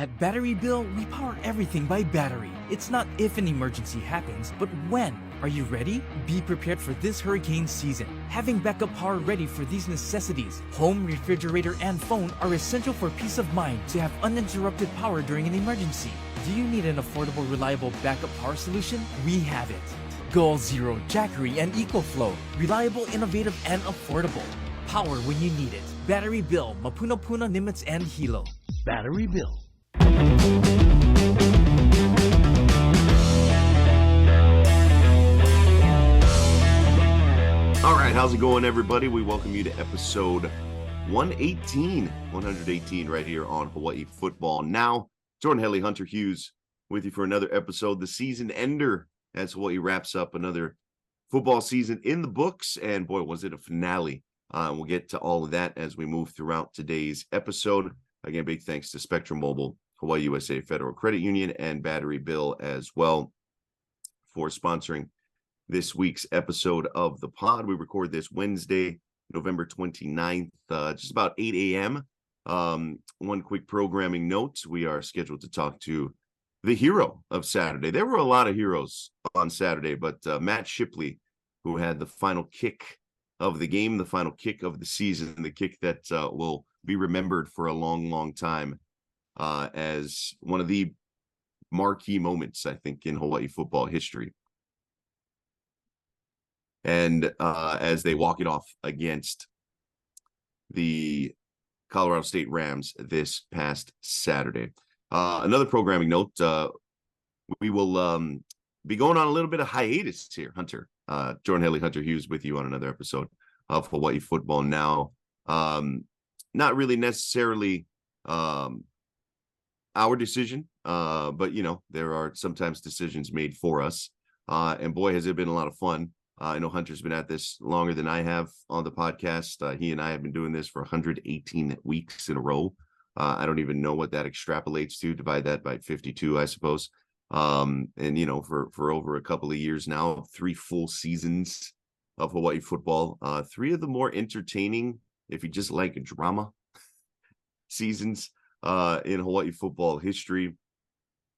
At Battery Bill, we power everything by battery. It's not if an emergency happens, but when. Are you ready? Be prepared for this hurricane season. Having backup power ready for these necessities, home, refrigerator, and phone are essential for peace of mind to have uninterrupted power during an emergency. Do you need an affordable, reliable backup power solution? We have it. Goal Zero, Jackery, and EcoFlow. Reliable, innovative, and affordable. Power when you need it. Battery Bill, Mapuna-Puna, Nimitz, and Hilo. Battery Bill. All right, how's it going, everybody? We welcome you to episode 118 right here on Hawaii Football Now. Jordan Helly, Hunter Hughes with you for another episode, the season ender, as Hawaii wraps up another football season in the books. And boy, was it a finale. We'll get to all of that as we move throughout today's episode. Again, big thanks to Spectrum Mobile, Hawaii USA Federal Credit Union, and Battery Bill as well for sponsoring this week's episode of the pod. We record this Wednesday, November 29th, just about 8 a.m. One quick programming note. We are scheduled to talk to the hero of Saturday. There were a lot of heroes on Saturday, but Matt Shipley, who had the final kick of the game, the final kick of the season, the kick that will be remembered for a long, long time as one of the marquee moments, I think, in Hawaii football history. And as they walk it off against the Colorado State Rams this past Saturday. Another programming note, we will be going on a little bit of hiatus here, Hunter. Jordan Helly, Hunter Hughes with you on another episode of Hawaii Football Now. Not really necessarily our decision, but, you know, there are sometimes decisions made for us. And boy, has it been a lot of fun. I know Hunter's been at this longer than I have on the podcast. He and I have been doing this for 118 weeks in a row. I don't even know what that extrapolates to. Divide that by 52, I suppose. And, you know, for over a couple of years now, 3 full seasons of Hawaii football, 3 of the more entertaining, if you just like drama, seasons in Hawaii football history,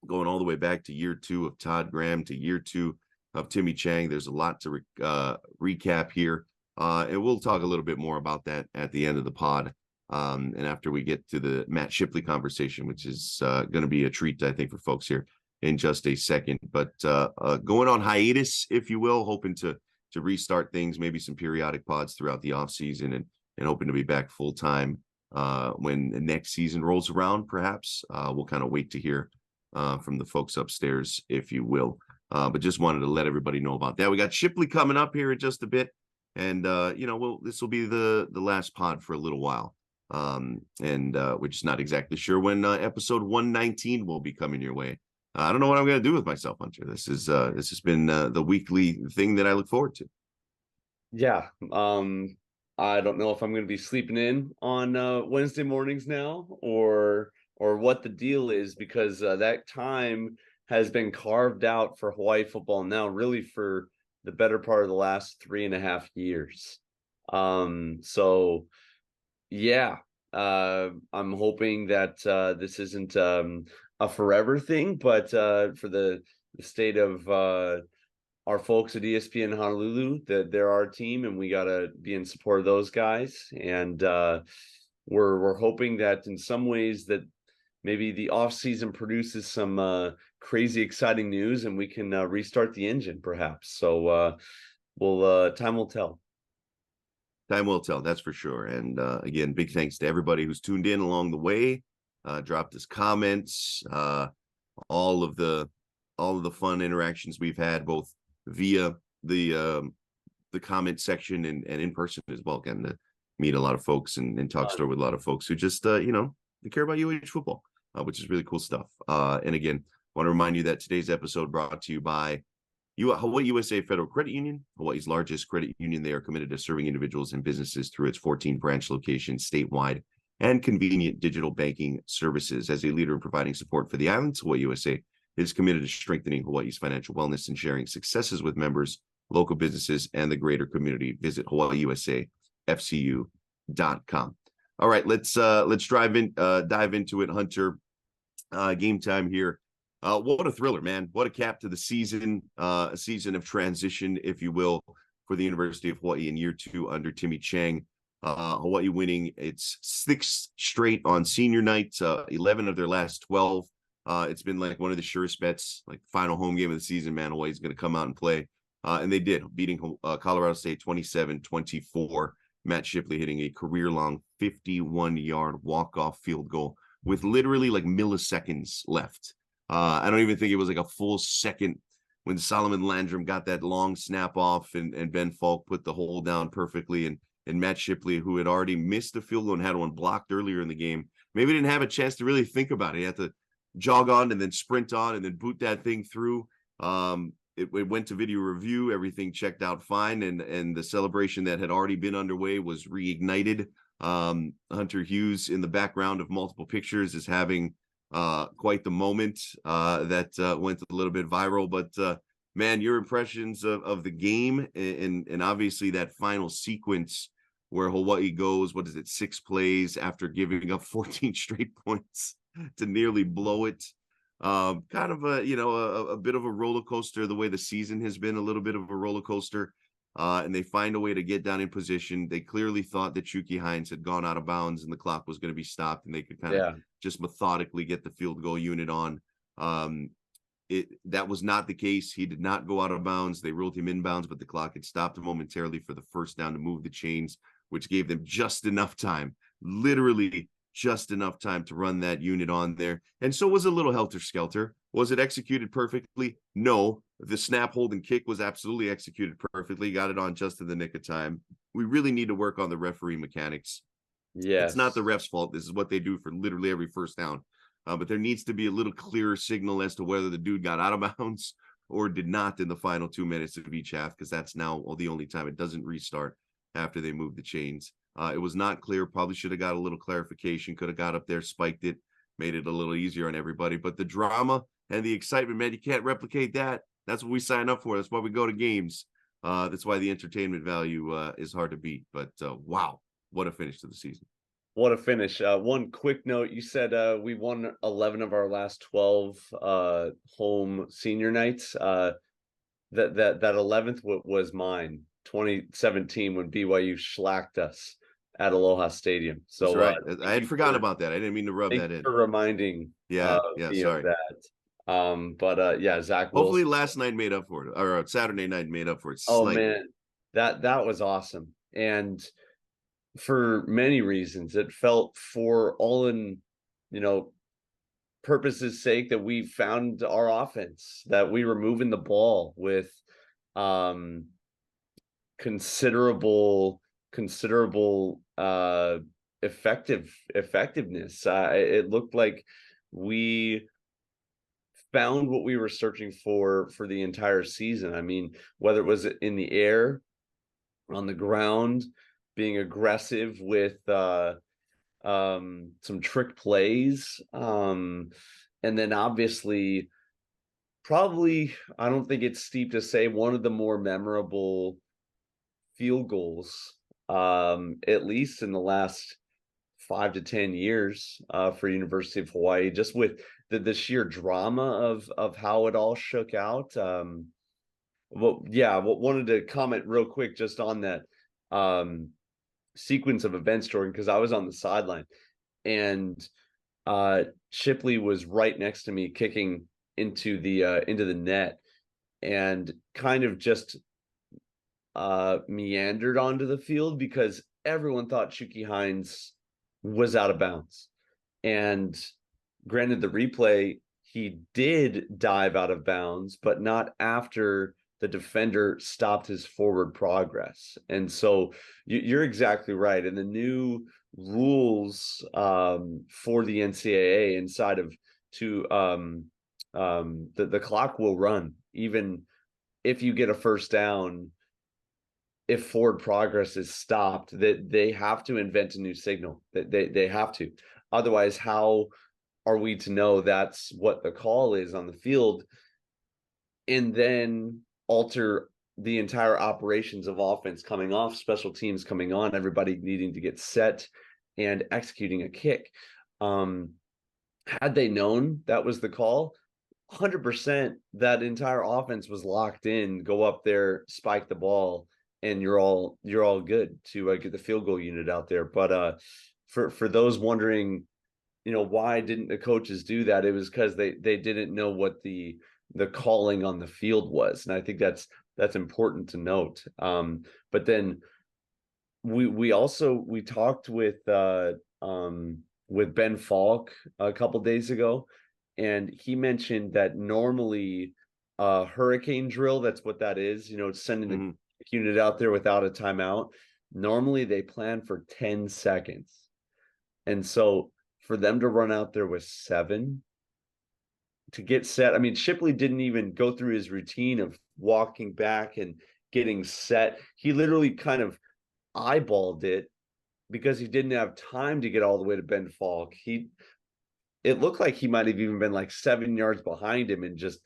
going all the way back to year 2 of Todd Graham to year 2 of Timmy Chang. There's a lot to recap here, and we'll talk a little bit more about that at the end of the pod, and after we get to the Matt Shipley conversation, which is going to be a treat, I think, for folks here in just a second. But going on hiatus, if you will, hoping to restart things, maybe some periodic pods throughout the off season, and hoping to be back full time when the next season rolls around. Perhaps we'll kind of wait to hear from the folks upstairs, if you will. But just wanted to let everybody know about that. We got Shipley coming up here in just a bit, and you know, this will be the last pod for a little while, and we're just not exactly sure when episode 119 will be coming your way. I don't know what I'm going to do with myself, Hunter. This has been the weekly thing that I look forward to. Yeah, I don't know if I'm going to be sleeping in on Wednesday mornings now, or what the deal is, because that time has been carved out for Hawaii Football Now, really for the better part of the last 3.5 years. So yeah, I'm hoping that this isn't a forever thing, but for the state of our folks at ESPN Honolulu, that they're our team, and we got to be in support of those guys. And we're hoping that in some ways that maybe the off season produces some crazy exciting news, and we can restart the engine, perhaps. So time will tell. Time will tell, that's for sure. And again, big thanks to everybody who's tuned in along the way, dropped us comments, all of the fun interactions we've had, both via the comment section and in person as well. Getting to meet a lot of folks and talk store with a lot of folks who just you know, they care about UH football, which is really cool stuff. And again, I want to remind you that today's episode brought to you by Hawaii USA Federal Credit Union, Hawaii's largest credit union. They are committed to serving individuals and businesses through its 14 branch locations statewide and convenient digital banking services. As a leader in providing support for the islands, Hawaii USA is committed to strengthening Hawaii's financial wellness and sharing successes with members, local businesses, and the greater community. Visit HawaiiUSAFCU.com. All right, let's dive into it, Hunter. game time here. What a thriller, man. What a cap to the season, a season of transition, if you will, for the University of Hawaii in year 2 under Timmy Chang. Hawaii winning its 6th straight on senior night, 11 of their last 12. It's been like one of the surest bets, like final home game of the season, man. Hawaii's going to come out and play. And they did, beating Colorado State 27-24. Matt Shipley hitting a career-long 51-yard walk-off field goal with literally like milliseconds left. I don't even think it was like a full second when Solomon Landrum got that long snap off and Ben Falk put the hole down perfectly. And Matt Shipley, who had already missed a field goal and had one blocked earlier in the game, maybe didn't have a chance to really think about it. He had to jog on and then sprint on and then boot that thing through. It went to video review. Everything checked out fine. And the celebration that had already been underway was reignited. Hunter Hughes in the background of multiple pictures is having quite the moment that went a little bit viral. But man, your impressions of the game and obviously that final sequence where Hawaii goes, 6 plays after giving up 14 straight points to nearly blow it. Kind of a bit of a roller coaster, the way the season has been, a little bit of a roller coaster. And they find a way to get down in position. They clearly thought that Chucky Hines had gone out of bounds and the clock was going to be stopped and they could kind of just methodically get the field goal unit on. That was not the case. He did not go out of bounds. They ruled him inbounds, but the clock had stopped momentarily for the first down to move the chains, which gave them just enough time, literally just enough time to run that unit on there. And so was a little helter-skelter. Was it executed perfectly? No. The snap, hold, and kick was absolutely executed perfectly. Got it on just in the nick of time. We really need to work on the referee mechanics. Yes. It's not the ref's fault. This is what they do for literally every first down. But there needs to be a little clearer signal as to whether the dude got out of bounds or did not in the final 2 minutes of each half, because that's now the only time it doesn't restart after they move the chains. It was not clear. Probably should have got a little clarification. Could have got up there, spiked it, made it a little easier on everybody. But the drama and the excitement, man, you can't replicate that. That's what we sign up for. That's why we go to games. That's why the entertainment value is hard to beat. But wow, what a finish to the season. What a finish. One quick note, you said we won 11 of our last 12 home senior nights. That 11th was mine. 2017 when BYU shellacked us at Aloha Stadium. So that's right. I had forgotten about that. I didn't mean to rub that in. For reminding sorry. of that. But Zach hopefully Wilson. last night made up for it, or Saturday night made up for it. Oh man, that was awesome. And for many reasons, it felt, for all in purposes sake, that we found our offense, that we were moving the ball with considerable effectiveness. It looked like we found what we were searching for the entire season. I mean, whether it was in the air, on the ground, being aggressive with some trick plays, and then obviously, probably, I don't think it's steep to say, one of the more memorable field goals, at least in the last 5 to 10 years, for University of Hawaii, just with the sheer drama of how it all shook out. Wanted to comment real quick just on that sequence of events, Jordan, because I was on the sideline and Shipley was right next to me kicking into the net and kind of just meandered onto the field because everyone thought Chucky Hines was out of bounds. And granted, the replay, he did dive out of bounds, but not after the defender stopped his forward progress. And so you're exactly right. And the new rules for the NCAA inside of the clock will run even if you get a first down. If forward progress is stopped, that they have to invent a new signal. That they have to. Otherwise, how are we to know that's what the call is on the field, and then alter the entire operations of offense coming off, special teams coming on, everybody needing to get set and executing a kick? had they known that was the call, 100% that entire offense was locked in, go up there, spike the ball, and you're all good to get the field goal unit out there. But for those wondering, why didn't the coaches do that? It was because they didn't know what the calling on the field was, and I think that's important to note. But then we talked with Ben Falk a couple days ago, and he mentioned that normally hurricane drill, that's what that is, sending the unit out there without a timeout. Normally they plan for 10 seconds. And so for them to run out there with 7 to get set, I mean, Shipley didn't even go through his routine of walking back and getting set. He literally kind of eyeballed it because he didn't have time to get all the way to Ben Falk. It looked like he might have even been like 7 yards behind him and just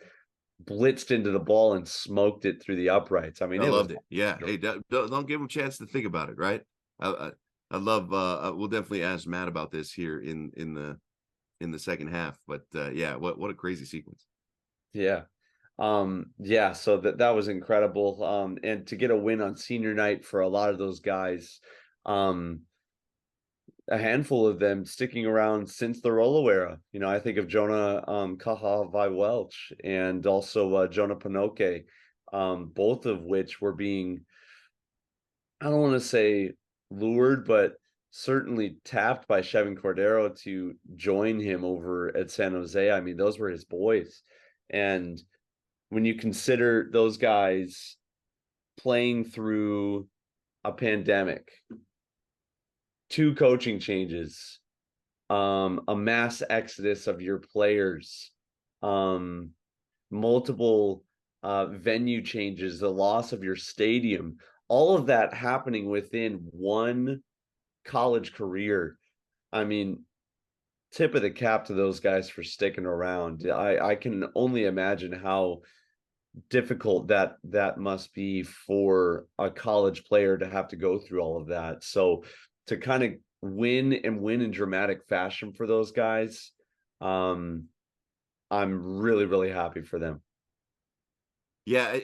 blitzed into the ball and smoked it through the uprights. I mean, I loved it. Yeah. Hey, don't give him a chance to think about it, right? I love. We'll definitely ask Matt about this here in the second half. But yeah, what a crazy sequence. Yeah. Yeah, so that was incredible. And to get a win on senior night for a lot of those guys, a handful of them sticking around since the Rolo era. I think of Jonah Kahavai Welch and also Jonah Pinoke, both of which were being, I don't want to say lured, but certainly tapped by Chevin Cordero to join him over at San Jose. I mean, those were his boys. And when you consider those guys playing through a pandemic, 2 coaching changes, a mass exodus of your players, multiple venue changes, the loss of your stadium, all of that happening within one college career. I mean, tip of the cap to those guys for sticking around. I can only imagine how difficult that must be for a college player to have to go through all of that. So to kind of win in dramatic fashion for those guys, I'm really, really happy for them. Yeah,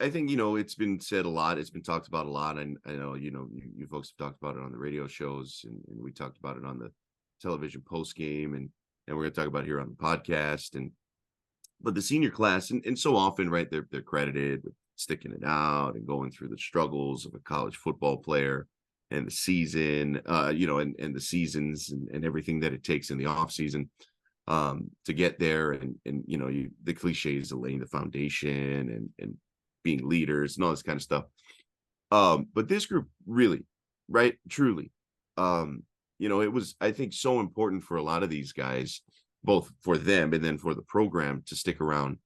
I think it's been said a lot. It's been talked about a lot, and I know you folks have talked about it on the radio shows, and we talked about it on the television post game, and we're going to talk about it here on the podcast. But the senior class, and so often, right, they're credited with sticking it out and going through the struggles of a college football player and the season, and the seasons and everything that it takes in the off season to get there, and the cliches of laying the foundation and being leaders and all this kind of stuff. But this group really, right, truly, it was, I think, so important for a lot of these guys, both for them and then for the program to stick around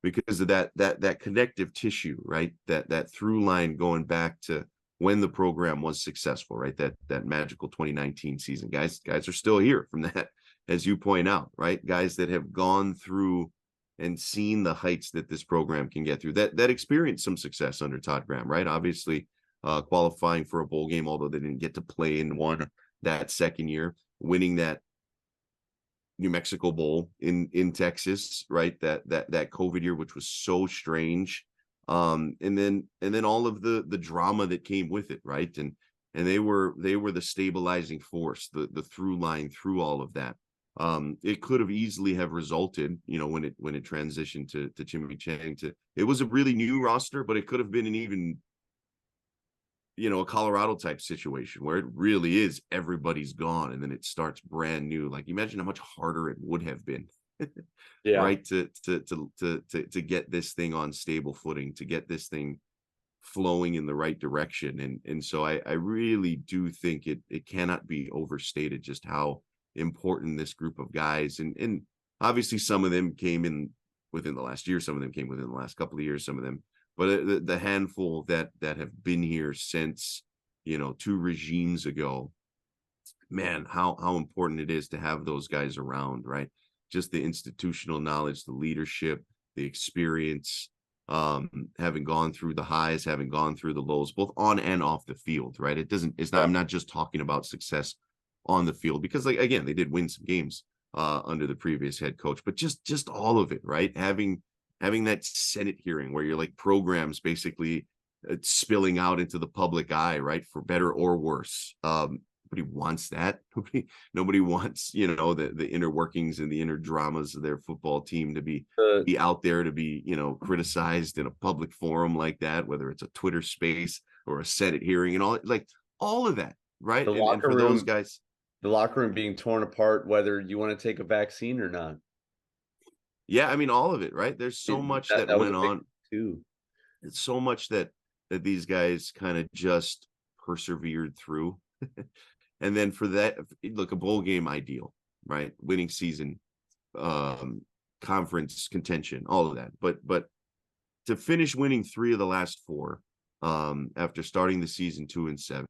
because of that connective tissue, right? That through line going back to when the program was successful, right? That magical 2019 season. Guys are still here from that, as you point out, right? Guys that have gone through and seen the heights that this program can get through, that experienced some success under Todd Graham, right? Obviously, qualifying for a bowl game, although they didn't get to play in one that second year, winning that New Mexico Bowl in Texas, right? That COVID year, which was so strange. And then all of the drama that came with it, right? And they were the stabilizing force, the through line through all of that. It could have easily have resulted, when it transitioned to Jimmy Chang it was a really new roster, but it could have been an even, a Colorado type situation where it really is everybody's gone and then it starts brand new. Like, imagine how much harder it would have been, Yeah. right? To get this thing on stable footing, to get this thing flowing in the right direction. And so I really do think it cannot be overstated just how important this group of guys, and obviously some of them came in within the last year, some of them came within the last couple of years, some of them, but the handful that have been here since 2 regimes ago, man, how important it is to have those guys around, right? Just the institutional knowledge, the leadership, the experience, having gone through the highs, having gone through the lows, both on and off the field, right? I'm not just talking about success on the field, because, like, again, they did win some games, under the previous head coach. But just all of it, right? Having that Senate hearing where you're like programs basically spilling out into the public eye, right, for better or worse. Nobody wants that. Nobody wants, the inner workings and the inner dramas of their football team to be out there, to be, criticized in a public forum like that, whether it's a Twitter space or a Senate hearing and all of that, right? And for those guys, the locker room being torn apart, whether you want to take a vaccine or not. Yeah, I mean, all of it, right? There's so much that went on too. It's so much that these guys kind of just persevered through. And then for that, look, a bowl game ideal, right? Winning season, conference contention, all of that. But to finish winning 3 of the last 4, after starting the season 2-7,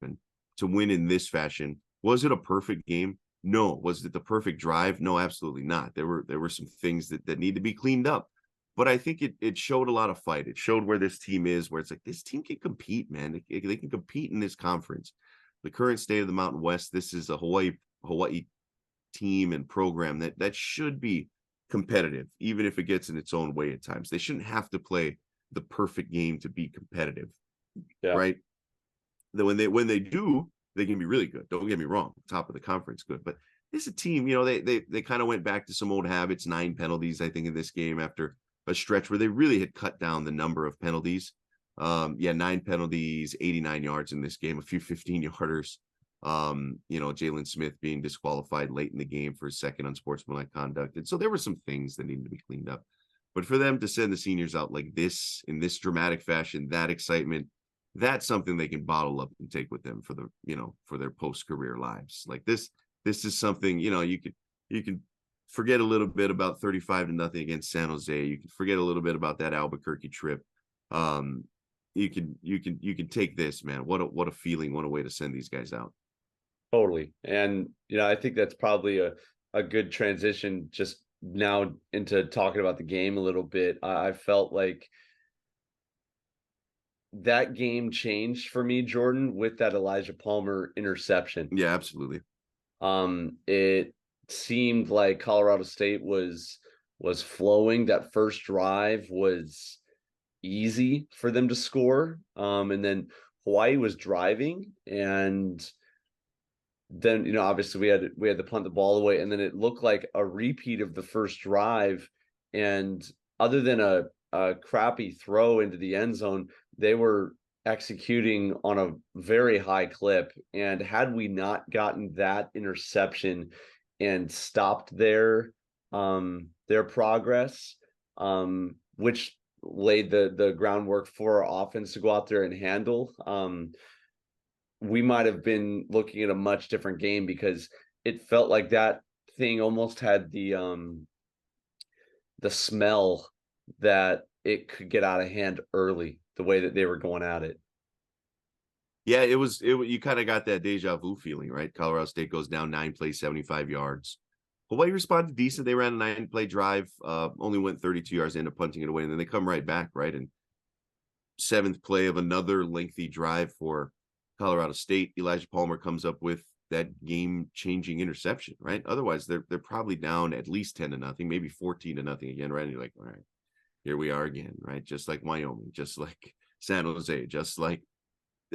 to win in this fashion, was it a perfect game? No. Was it the perfect drive? No, absolutely not. There were some things that need to be cleaned up. But I think it showed a lot of fight. It showed where this team is, where it's like, this team can compete, man. They can compete in this conference. The current state of the Mountain West, this is a Hawaiʻi team and program that should be competitive, even if it gets in its own way at times. They shouldn't have to play the perfect game to be competitive, right? That when they do, they can be really good. Don't get me wrong, top of the conference, good. But this is a team, they kind of went back to some old habits. 9 penalties, I think, in this game after a stretch where they really had cut down the number of penalties. 9 penalties, 89 yards in this game, a few 15-yarders. Jalen Smith being disqualified late in the game for his second unsportsmanlike conduct. And so there were some things that needed to be cleaned up. But for them to send the seniors out like this, in this dramatic fashion, that excitement, that's something they can bottle up and take with them for for their post-career lives. Like this is something, you can forget a little bit about 35-0 against San Jose. You can forget a little bit about that Albuquerque trip. You can take this, man. What a feeling, what a way to send these guys out. Totally. And I think that's probably a good transition just now into talking about the game a little bit. I felt like that game changed for me, Jordan, with that Elijah Palmer interception. Yeah, absolutely. It seemed like Colorado State was flowing. That first drive was easy for them to score. And then Hawaiʻi was driving, and then obviously we had to punt the ball away, and then it looked like a repeat of the first drive. And other than a crappy throw into the end zone, they were executing on a very high clip. And had we not gotten that interception and stopped their progress, which laid the groundwork for our offense to go out there and handle, we might have been looking at a much different game, because it felt like that thing almost had the smell that it could get out of hand early, the way that they were going at it. Yeah, you kind of got that deja vu feeling, right? Colorado State goes down 9 plays, 75 yards. Hawaiʻi responded decent. They ran a 9-play drive, only went 32 yards, ended up punting it away, and then they come right back, right? And 7th play of another lengthy drive for Colorado State, Elijah Palmer comes up with that game-changing interception, right? Otherwise, they're probably down at least 10-0, maybe 14-0 again, right? And you're like, all right, here we are again, right? Just like Wyoming, just like San Jose, just like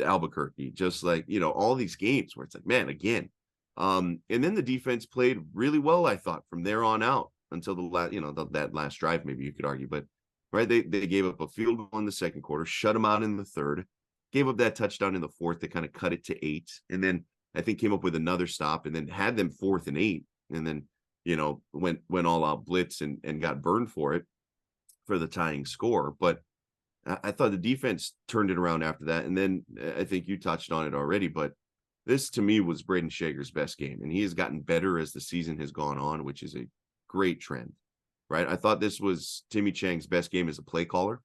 Albuquerque, just like, all these games where it's like, man, again. And then the defense played really well, I thought, from there on out until that last drive, maybe you could argue. But right, they gave up a field goal in the second quarter, shut them out in the third, gave up that touchdown in the fourth to kind of cut it to 8, and then I think came up with another stop, and then had them 4th and 8, and then went all out blitz and got burned for it for the tying score. But I thought the defense turned it around after that, and then I think you touched on it already, but this to me was Braden Shager's best game, and he has gotten better as the season has gone on, which is a great trend, right? I thought this was Timmy Chang's best game as a play caller.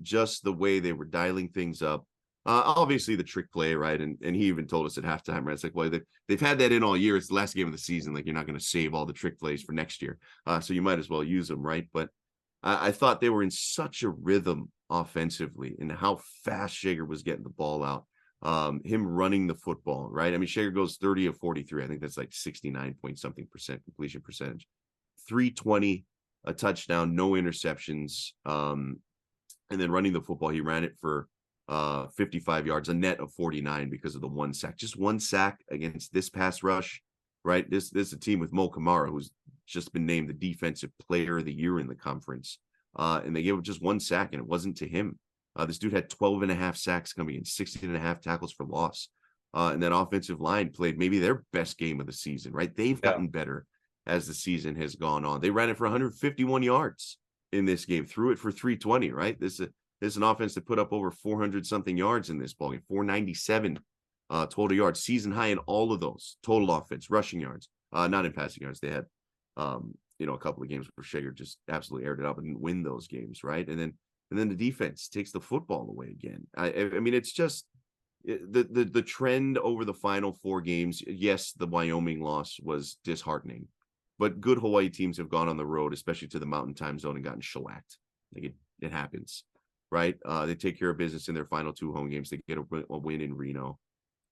Just the way they were dialing things up. Obviously the trick play, right? And he even told us at halftime, right? It's like, well, they've had that in all year. It's the last game of the season. Like, you're not going to save all the trick plays for next year. So you might as well use them, right? But I thought they were in such a rhythm offensively, and how fast Shager was getting the ball out. him running the football, right? I mean, Shager goes 30 of 43. I think that's like 69 point something percent completion percentage. 320, a touchdown, no interceptions. And then running the football, he ran it for 55 yards, a net of 49 because of the one sack. Just one sack against this pass rush, right? This is a team with Mo Kamara, who's just been named the defensive player of the year in the conference. And they gave up just one sack, and it wasn't to him. This dude had 12 and a half sacks coming in, 16 and a half tackles for loss. And that offensive line played maybe their best game of the season, right? They've gotten better as the season has gone on. They ran it for 151 yards in this game, threw it for 320, right? This is an offense that put up over 400 something yards in this ballgame, 497 total yards, season high in all of those total offense, rushing yards, not in passing yards. They had, a couple of games where Shager just absolutely aired it up and didn't win those games, right? And then the defense takes the football away again. I mean, it's just the trend over the final 4 games. Yes, the Wyoming loss was disheartening, but good Hawaii teams have gone on the road, especially to the Mountain Time Zone, and gotten shellacked. Like it happens, right? They take care of business in their final 2 home games. They get a win in Reno.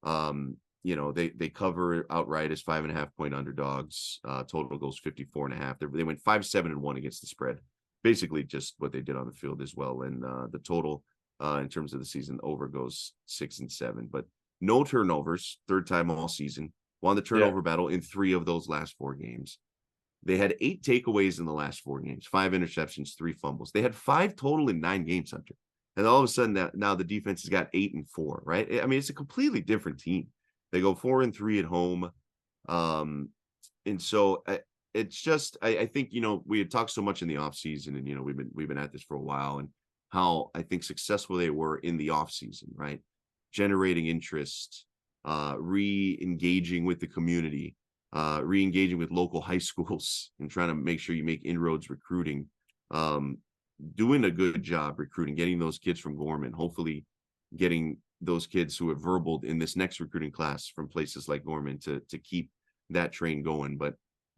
They cover outright as 5.5 point underdogs. Total goes 54.5. They went 5-7-1 against the spread. Basically just what they did on the field as well. And the total in terms of the season over goes 6-7, but no turnovers, 3rd time all season. Won the turnover battle in 3 of those last 4 games. They had 8 takeaways in the last 4 games, 5 interceptions, 3 fumbles. They had 5 total in 9 games, Hunter. And all of a sudden now the defense has got 8-4, right? I mean, it's a completely different team. They go 4-3 at home. And so it's just, I think, we had talked so much in the offseason, and, we've been at this for a while, and how I think successful they were in the offseason, right? Generating interest, re-engaging with the community, re-engaging with local high schools and trying to make sure you make inroads recruiting, doing a good job recruiting, getting those kids from Gorman, hopefully getting those kids who have verbaled in this next recruiting class from places like Gorman to keep that train going. But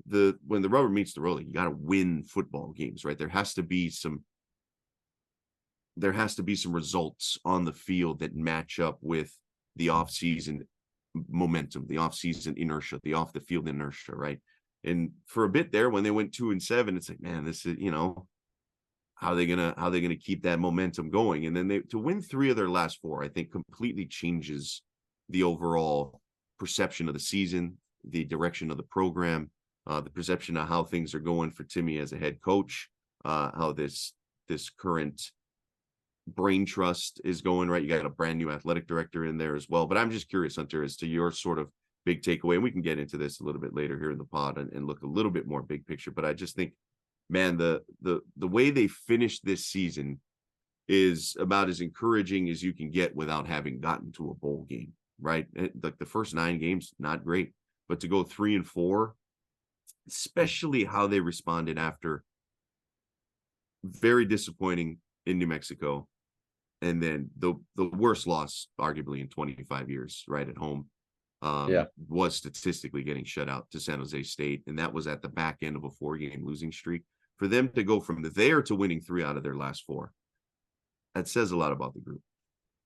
when the rubber meets the road, you got to win football games, right? There has to be some results on the field that match up with the offseason momentum, the offseason inertia, the off the field inertia, right? And for a bit there, when they went 2-7, it's like, man, this is, how are they gonna keep that momentum going? And then to win 3 of their last 4, I think completely changes the overall perception of the season, the direction of the program, the perception of how things are going for Timmy as a head coach, how this current brain trust is going, right? You got a brand new athletic director in there as well. But I'm just curious, Hunter, as to your sort of big takeaway. And we can get into this a little bit later here in the pod and look a little bit more big picture. But I just think, man, the way they finished this season is about as encouraging as you can get without having gotten to a bowl game, right? Like the first 9 games, not great, but to go 3-4, especially how they responded after very disappointing in New Mexico, and then the worst loss arguably in 25 years, right, at home, was statistically getting shut out to San Jose State, and that was at the back end of a 4-game losing streak. For them to go from there to winning 3 out of their last 4, that says a lot about the group.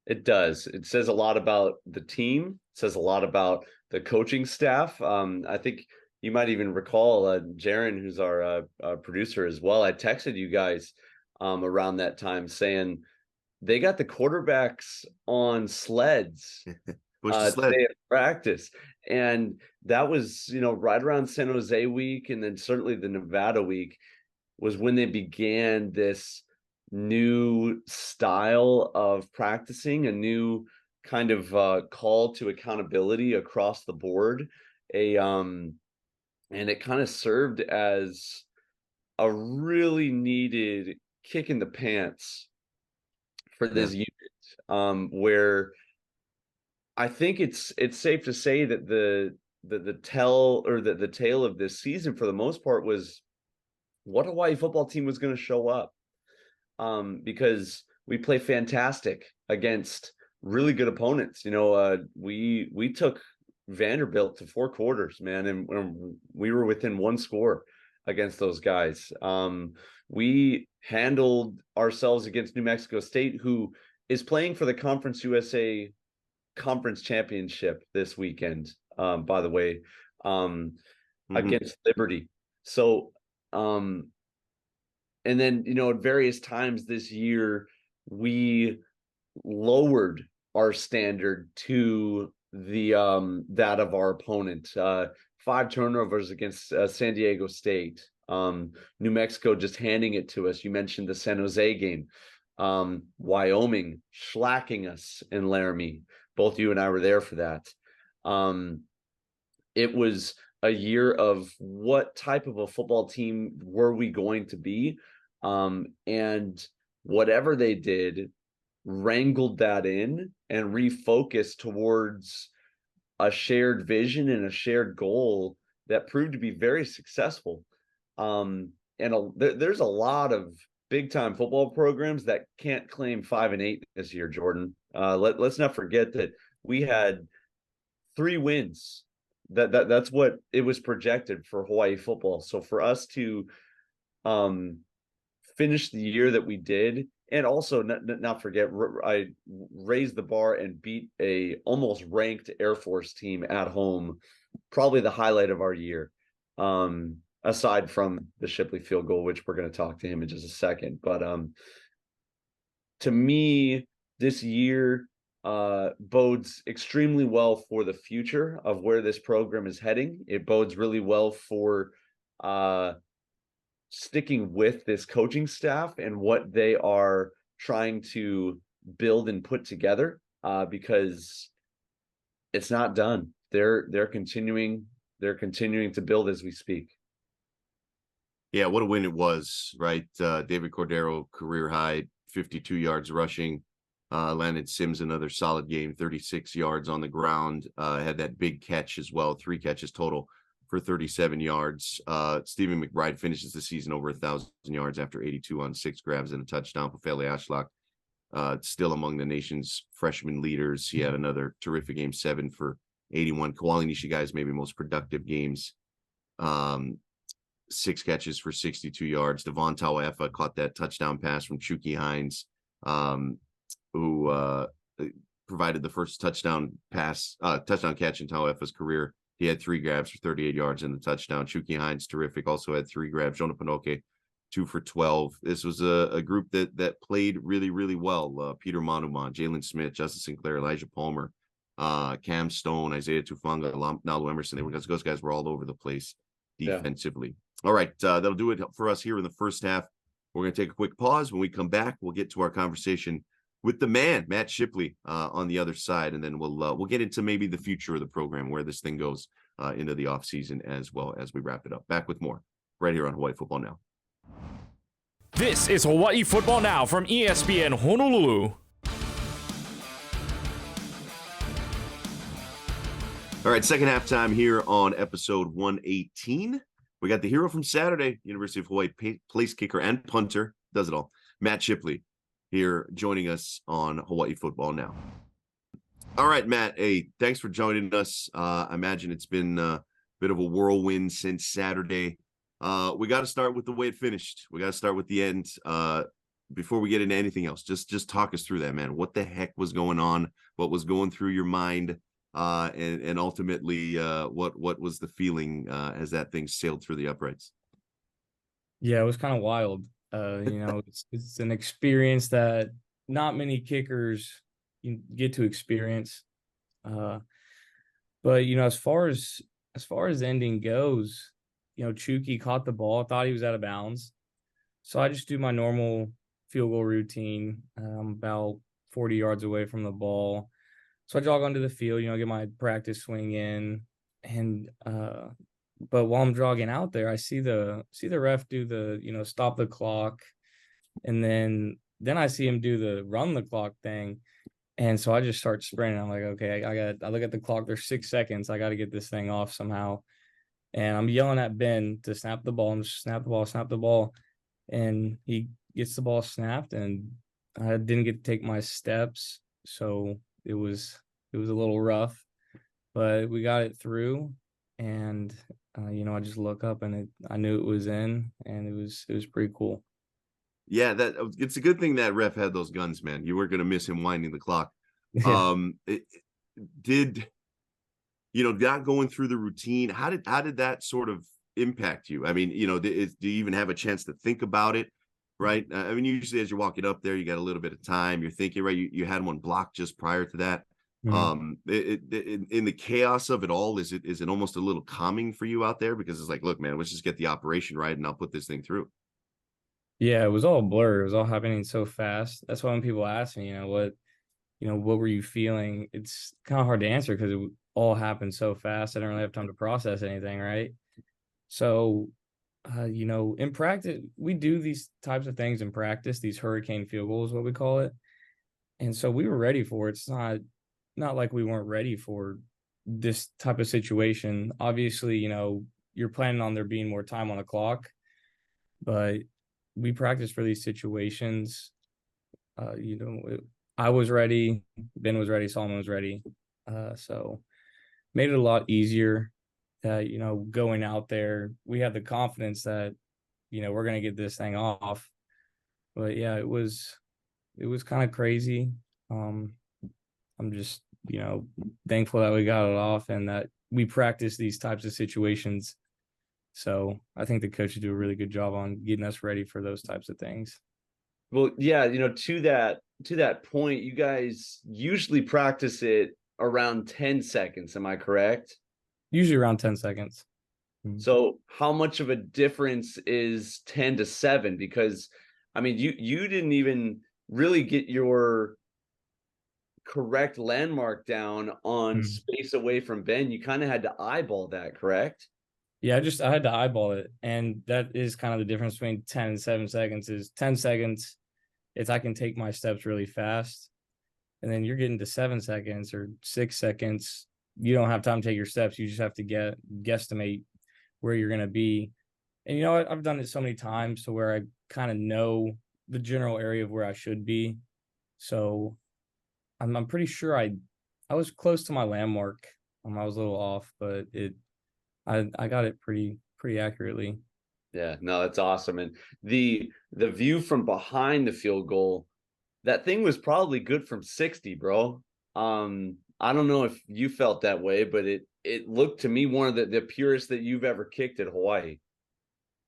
It does. It says a lot about the team. It says a lot about the coaching staff. I think you might even recall Jaron, who's our producer as well. I texted you guys around that time saying they got the quarterbacks on sleds today at practice. And that was, right around San Jose week, and then certainly the Nevada week was when they began this new style of practicing, a new kind of call to accountability across the board. And it kind of served as a really needed kick in the pants for this unit, where I think it's safe to say that the tale of this season for the most part was what Hawaii football team was going to show up, because we play fantastic against really good opponents. We took Vanderbilt to 4 quarters, man, and we were within 1 score against those guys. We handled ourselves against New Mexico State, who is playing for the Conference USA conference championship this weekend, by the way, against Liberty. So, and then, at various times this year, we lowered our standard to the that of our opponent. 5 turnovers against San Diego State. New Mexico just handing it to us. You mentioned the San Jose game. Wyoming shellacking us in Laramie. Both you and I were there for that. It was a year of what type of a football team were we going to be? And whatever they did, wrangled that in and refocused towards a shared vision and a shared goal that proved to be very successful. There's a lot of big time football programs that can't claim 5-8 this year, Jordan. Let's not forget that we had 3 wins. That's what it was projected for Hawaiʻi football. So for us to finish the year that we did, and also not forget, I raised the bar and beat a almost ranked Air Force team at home, probably the highlight of our year. Aside from the Shipley field goal, which we're going to talk to him in just a second. But to me, this year bodes extremely well for the future of where this program is heading. It bodes really well for sticking with this coaching staff and what they are trying to build and put together, because it's not done. They're continuing to build as we speak. Yeah, what a win it was, right? David Cordero, career high, 52 yards rushing. Landon Sims, another solid game, 36 yards on the ground. Had that big catch as well, 3 catches total for 37 yards. Stephen McBride finishes the season over 1,000 yards after 82 on 6 grabs and a touchdown. Pofele Ashlock, still among the nation's freshman leaders. He had another terrific game, 7 for 81. Kawali Nishigai's maybe most productive games. 6 catches for 62 yards. Devon Tawaefa caught that touchdown pass from Chucky Hines, who provided the first touchdown catch in Tawaefa's career. He had 3 grabs for 38 yards in the touchdown. Chucky Hines, terrific, also had 3 grabs. Jonah Panoke, 2 for 12. This was a group that played really, really well. Peter Monuman, Jalen Smith, Justin Sinclair, Elijah Palmer, Cam Stone, Isaiah Tufanga, Nalu Emerson. Those guys were all over the place defensively. Yeah. All right, that'll do it for us here in the first half. We're going to take a quick pause. When we come back, we'll get to our conversation with the man, Matt Shipley, on the other side, and then we'll get into maybe the future of the program, where this thing goes into the offseason as well as we wrap it up. Back with more right here on Hawaiʻi Football Now. This is Hawaiʻi Football Now from ESPN Honolulu. All right, second half time here on episode 118. We got the hero from Saturday, University of Hawaii place kicker and punter, does it all, Matt Shipley, here joining us on Hawaiʻi Football Now. All right, Matt, hey, thanks for joining us. I imagine it's been a bit of a whirlwind since Saturday. We got to start with the way it finished. We got to start with the end. Before we get into anything else, just talk us through that, man. What the heck was going on? What was going through your mind? And ultimately, what was the feeling as that thing sailed through the uprights? Yeah, it was kind of wild. It's an experience that not many kickers get to experience. But as far as the ending goes, Chucky caught the ball, thought he was out of bounds. So I just do my normal field goal routine. About 40 yards away from the ball. So I jog onto the field, get my practice swing in, and but while I'm jogging out there, I see the ref do the stop the clock, and then I see him do the run the clock thing, and so I just start sprinting. I'm like, okay, I look at the clock. There's 6 seconds. I got to get this thing off somehow, and I'm yelling at Ben to snap the ball. I'm just snap the ball, and he gets the ball snapped, and I didn't get to take my steps, so it was a little rough, but we got it through, and I just look up and I knew it was in, and it was pretty cool. Yeah, it's a good thing that ref had those guns, man. You weren't going to miss him winding the clock. Yeah. did not going through the routine, how did that sort of impact you? I mean, do you even have a chance to think about it? Right. I mean, usually as you're walking up there, you got a little bit of time. You're thinking, right. You had one blocked just prior to that. In the chaos of it all, is it almost a little calming for you out there? Because it's like, look, man, let's just get the operation right and I'll put this thing through. Yeah, it was all blur. It was all happening so fast. That's why when people ask me, what were you feeling? It's kind of hard to answer because it all happened so fast. I didn't really have time to process anything, right? So, in practice, we do these types of things in practice, these hurricane field goals, what we call it. And so we were ready for it. It's not like we weren't ready for this type of situation. Obviously, you're planning on there being more time on the clock, but we practice for these situations. I was ready, Ben was ready, Solomon was ready. So made it a lot easier. Going out there, we had the confidence that, we're going to get this thing off. But yeah, it was kind of crazy. I'm just, thankful that we got it off and that we practice these types of situations. So I think the coaches do a really good job on getting us ready for those types of things. Well, yeah, to that point, you guys usually practice it around 10 seconds. Am I correct? Usually around 10 seconds. So how much of a difference is 10 to 7? Because I mean, you didn't even really get your correct landmark down on space away from Ben. You kind of had to eyeball that, correct? Yeah, I had to eyeball it. And that is kind of the difference between 10 and 7 seconds. Is 10 seconds, it's I can take my steps really fast. And then you're getting to 7 seconds or 6 seconds. You don't have time to take your steps. You just have to guesstimate where you're going to be. And I've done it so many times to where I kind of know the general area of where I should be. So I'm pretty sure I was close to my landmark. I was a little off, but I got it pretty accurately. Yeah, no, that's awesome. And the view from behind the field goal, that thing was probably good from 60, bro. I don't know if you felt that way, but it looked to me one of the purest that you've ever kicked at Hawaii.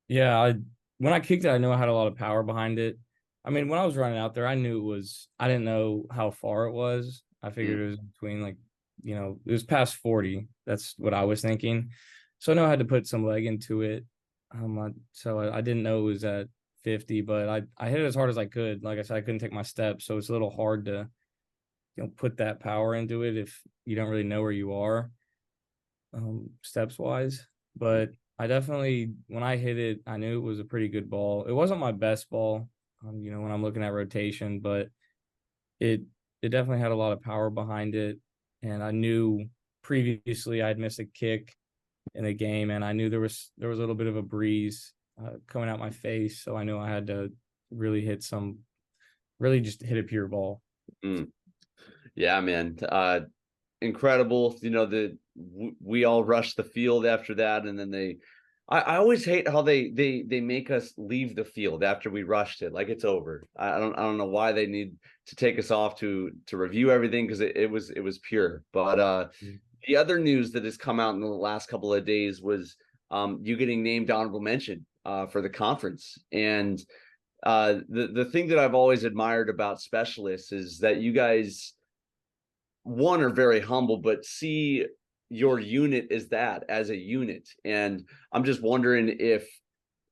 Yeah, when I kicked it, I knew I had a lot of power behind it. I mean, when I was running out there, I didn't know how far it was. I figured it was between it was past 40. That's what I was thinking. So I know I had to put some leg into it. So I didn't know it was at 50, but I hit it as hard as I could. Like I said, I couldn't take my steps, so it's a little hard to put that power into it if you don't really know where you are steps wise. But I definitely, when I hit it, I knew it was a pretty good ball. It wasn't my best ball, when I'm looking at rotation, but it definitely had a lot of power behind it. And I knew previously I'd missed a kick in the game, and I knew there was a little bit of a breeze coming out my face, so I knew I had to really just hit a pure ball. Yeah, man. Incredible. We all rushed the field after that, and then I always hate how they make us leave the field after we rushed it, like it's over. I don't know why they need to take us off to review everything, because it was pure. But the other news that has come out in the last couple of days was you getting named honorable mention for the conference. And the thing that I've always admired about specialists is that you guys, one, are very humble, but see your unit as a unit. And I'm just wondering if,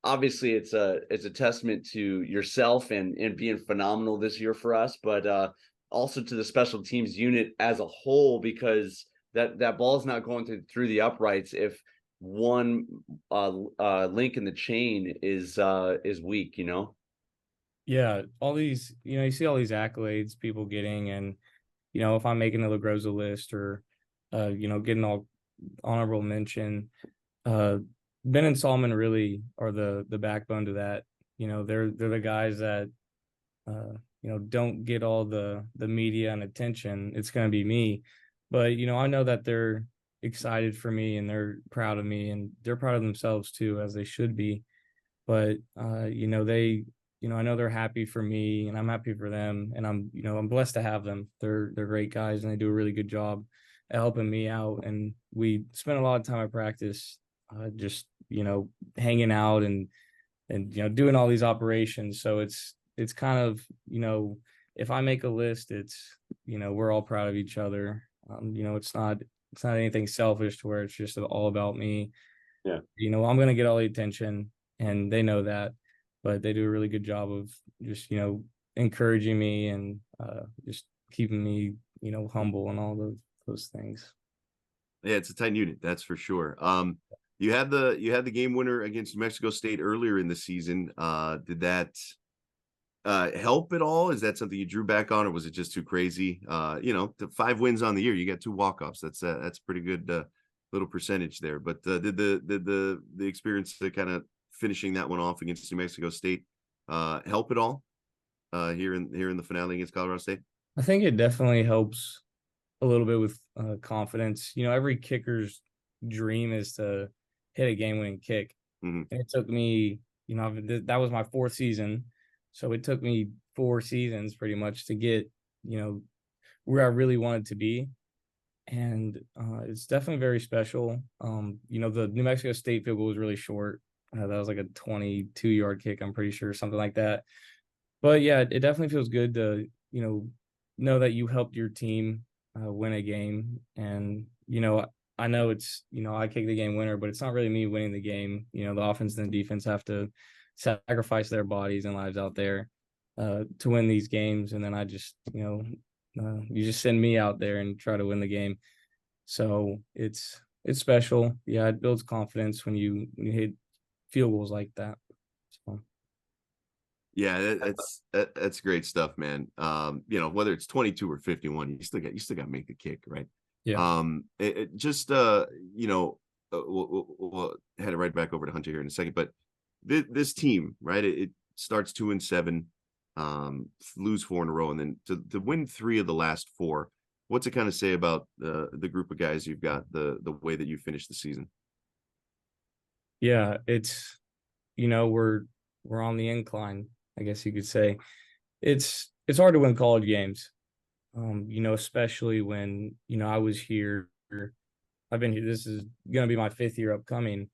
obviously it's a testament to yourself and being phenomenal this year for us, but also to the special teams unit as a whole, because that ball is not going through the uprights if one link in the chain is weak. Yeah, all these, you see all these accolades people getting, and if I'm making the LaGroza list or getting all honorable mention, Ben and Solomon really are the backbone to that. They're the guys that don't get all the media and attention. It's going to be me, but I know that they're excited for me and they're proud of me, and they're proud of themselves too, as they should be. But I know they're happy for me and I'm happy for them, and I'm blessed to have them. They're great guys and they do a really good job. helping me out. And we spent a lot of time at practice, just, hanging out and, doing all these operations. So it's kind of, if I make a list, it's, we're all proud of each other. It's not anything selfish to where it's just all about me. Yeah. I'm going to get all the attention, and they know that, but they do a really good job of just, encouraging me and just keeping me, humble and all those things. Yeah, it's a tight unit, that's for sure. You had the game winner against New Mexico State earlier in the season. Did that help at all? Is that something you drew back on, or was it just too crazy? The 5 wins on the year, you got 2 walk-offs. That's pretty good little percentage there. But did the experience to kind of finishing that one off against New Mexico State help at all here in the finale against Colorado State? I think it definitely helps a little bit with confidence. Every kicker's dream is to hit a game-winning kick. Mhm. And it took me, that was my 4th season. So it took me 4 seasons pretty much to get, where I really wanted to be. And it's definitely very special. The New Mexico State field goal was really short. That was like a 22-yard kick, I'm pretty sure, something like that. But yeah, it definitely feels good to, know that you helped your team win a game. And, I know it's, I kick the game winner, but it's not really me winning the game. The offense and the defense have to sacrifice their bodies and lives out there to win these games. And then I just, you just send me out there and try to win the game. So it's special. Yeah, it builds confidence when you hit field goals like that. So. Yeah, that's great stuff, man. Whether it's 22 or 51, you still got to make the kick, right? Yeah. We'll head it right back over to Hunter here in a second, but this team, right? It starts 2-7, lose 4 in a row, and then to win 3 of the last 4. What's it kind of say about the group of guys you've got, the way that you finished the season? Yeah, it's we're on the incline, I guess you could say. It's hard to win college games. Especially when, I was here. I've been here. This is going to be my 5th year upcoming.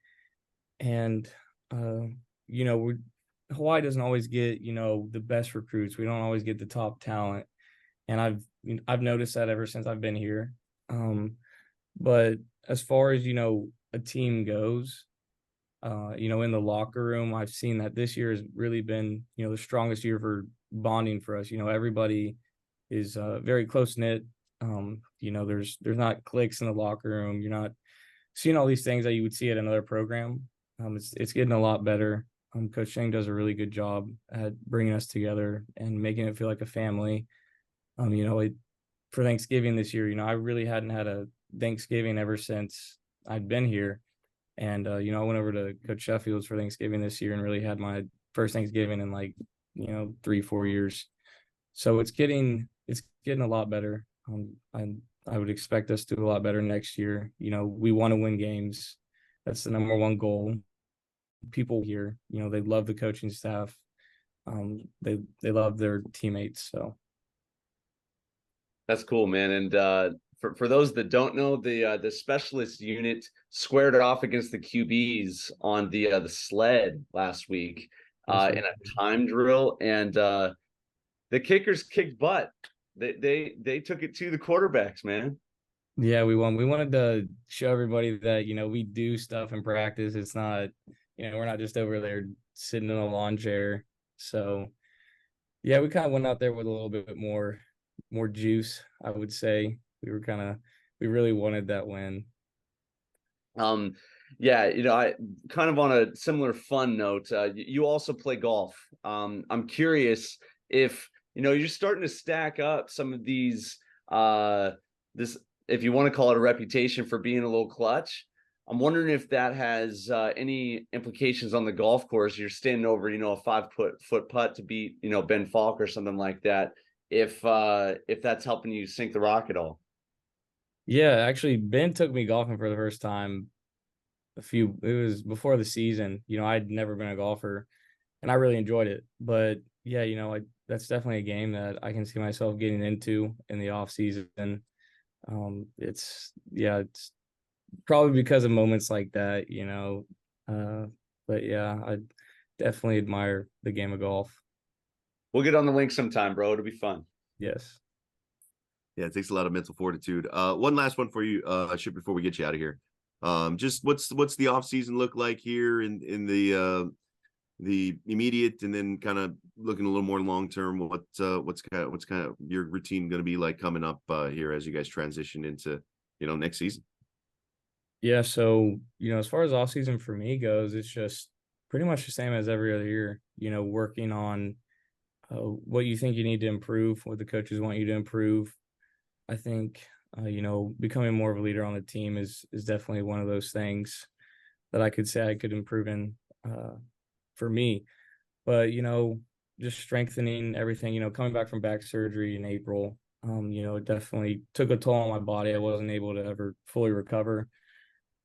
And, Hawaii doesn't always get, the best recruits. We don't always get the top talent. And I've noticed that ever since I've been here. But as far as, a team goes, in the locker room, I've seen that this year has really been, the strongest year for bonding for us. Everybody is very close knit. There's not cliques in the locker room. You're not seeing all these things that you would see at another program. It's getting a lot better. Coach Sheng does a really good job at bringing us together and making it feel like a family. For Thanksgiving this year, I really hadn't had a Thanksgiving ever since I'd been here. And, I went over to Coach Sheffield's for Thanksgiving this year and really had my first Thanksgiving in 3-4 years. So it's getting a lot better. I would expect us to do a lot better next year. We want to win games. That's the number one goal. People here, they love the coaching staff. They love their teammates. So that's cool, man. And for those that don't know, the specialist unit squared it off against the QBs on the sled last week in a time drill, and the kickers kicked butt. They took it to the quarterbacks, man. Yeah, we won. We wanted to show everybody that we do stuff in practice. It's not we're not just over there sitting in a lawn chair. So yeah, we kind of went out there with a little bit more juice, I would say. We really wanted that win. Yeah, I kind of on a similar fun note, you also play golf. I'm curious if you're starting to stack up some of these this, if you want to call it a reputation for being a little clutch. I'm wondering if that has any implications on the golf course. You're standing over, a 5-foot putt to beat, Ben Falk or something like that. If that's helping you sink the rock at all. Yeah, actually, Ben took me golfing for the first time it was before the season. I'd never been a golfer, and I really enjoyed it. But yeah, that's definitely a game that I can see myself getting into in the off season. It's probably because of moments like that, but yeah, I definitely admire the game of golf. We'll get on the link sometime, bro. It'll be fun. Yes. Yeah, it takes a lot of mental fortitude. One last one for you, Ship, before we get you out of here. Just what's the off season look like here in the immediate, and then kind of looking a little more long term? What's kind of your routine going to be like coming up here as you guys transition into next season? Yeah, so as far as off season for me goes, it's just pretty much the same as every other year. Working on what you think you need to improve, what the coaches want you to improve. I think becoming more of a leader on the team is definitely one of those things that I could say I could improve in for me. But just strengthening everything. Coming back from back surgery in April, it definitely took a toll on my body. I wasn't able to ever fully recover.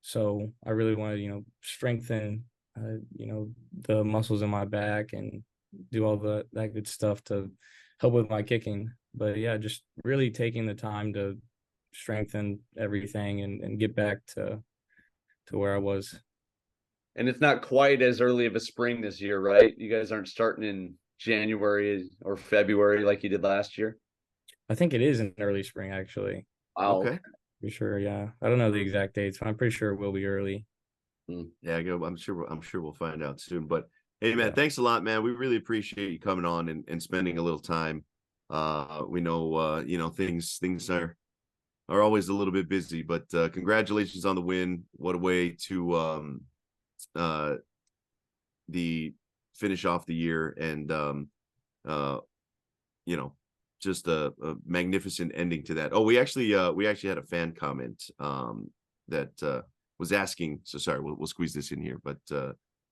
So I really want to, strengthen, the muscles in my back and do all that good stuff to help with my kicking. But yeah, just really taking the time to strengthen everything and get back to where I was. And it's not quite as early of a spring this year, right? You guys aren't starting in January or February like you did last year. I think it is in early spring, actually. Wow. Okay. For sure, yeah. I don't know the exact dates, but I'm pretty sure it will be early. Yeah, I'm sure we'll find out soon. But hey, man, Yeah. thanks a lot, man. We really appreciate you coming on and spending a little time. We know, things are always a little bit busy, but congratulations on the win. What a way to the finish off the year, and just a magnificent ending to that. Oh, we actually had a fan comment that was asking. So sorry, we'll squeeze this in here, but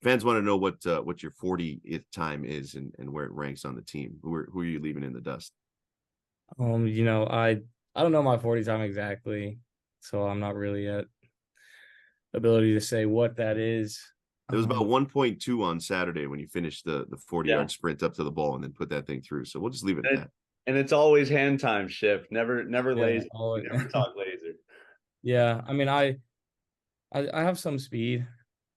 fans want to know what your 40th time is and where it ranks on the team. Who are you leaving in the dust? I don't know my 40 time exactly, so I'm not really at ability to say what that is. It was about 1.2 on Saturday when you finished the 40-yard sprint up to the ball and then put that thing through. So we'll just leave it at that. And it's always hand time, Ship. Never laser. Always. Never talk laser. Yeah, I mean, I have some speed.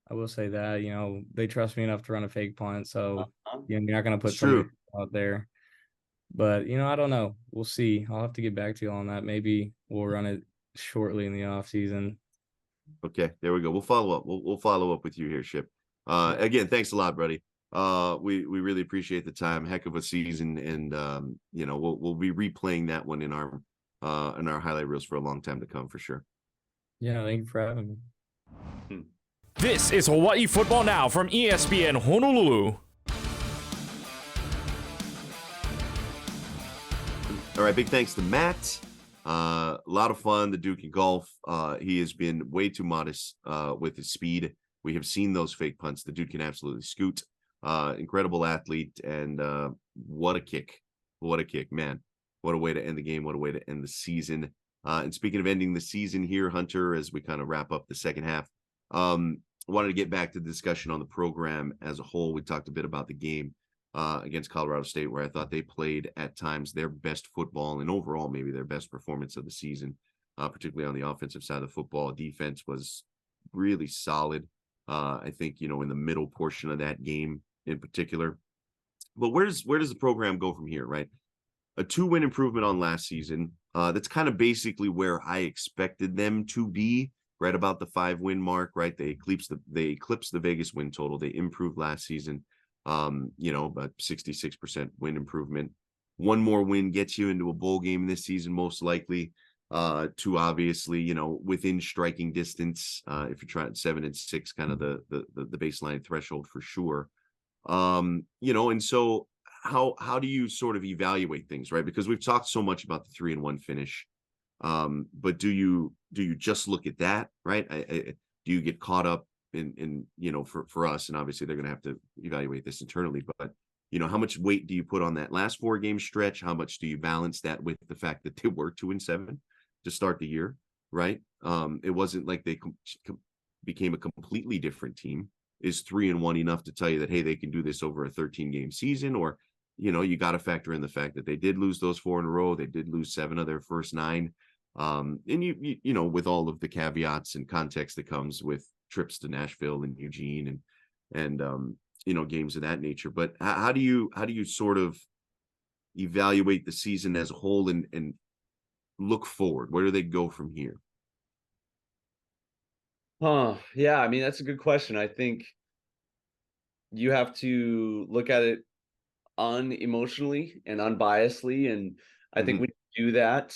I will say that. They trust me enough to run a fake punt, so you're not gonna put somebody out there. But I don't know. We'll see. I'll have to get back to you on that. Maybe we'll run it shortly in the off season. Okay, there we go. We'll follow up. We'll follow up with you here, Ship. Again, thanks a lot, buddy. We really appreciate the time. Heck of a season, and we'll be replaying that one in our highlight reels for a long time to come, for sure. Yeah, thank you for having me. This is Hawaii Football Now from ESPN Honolulu. All right, big thanks to Matt. A lot of fun, the Duke in golf. He has been way too modest with his speed. We have seen those fake punts. The dude can absolutely scoot. Incredible athlete, and what a kick. What a kick, man. What a way to end the game. What a way to end the season. And speaking of ending the season here, Hunter, as we kind of wrap up the second half, wanted to get back to the discussion on the program as a whole. We talked a bit about the game against Colorado State, where I thought they played at times their best football and overall maybe their best performance of the season, particularly on the offensive side of the football. Defense was really solid. I think, in the middle portion of that game in particular. But where does the program go from here, right? A 2-win improvement on last season. That's kind of basically where I expected them to be, right about the 5-win mark, right? They eclipsed the Vegas win total. They improved last season. About 66% win improvement. One more win gets you into a bowl game this season, most likely, to obviously, within striking distance, if you're trying 7-6, kind of the baseline threshold for sure. And so how do you sort of evaluate things, right? Because we've talked so much about the 3-1 finish. But do you just look at that, right? Do you get caught up in for us, and obviously they're going to have to evaluate this internally, but how much weight do you put on that last 4-game stretch? How much do you balance that with the fact that they were 2-7 to start the year, right? It wasn't like they became a completely different team. Is 3-1 enough to tell you that, hey, they can do this over a 13-game season? Or you got to factor in the fact that they did lose those 4 in a row. They did lose 7 of their first 9. And you know, with all of the caveats and context that comes with trips to Nashville and Eugene and you know, games of that nature. But how do you sort of evaluate the season as a whole and look forward? Where do they go from here? Yeah, I mean, that's a good question. I think you have to look at it unemotionally and unbiasedly, and I think Mhm. when you do that,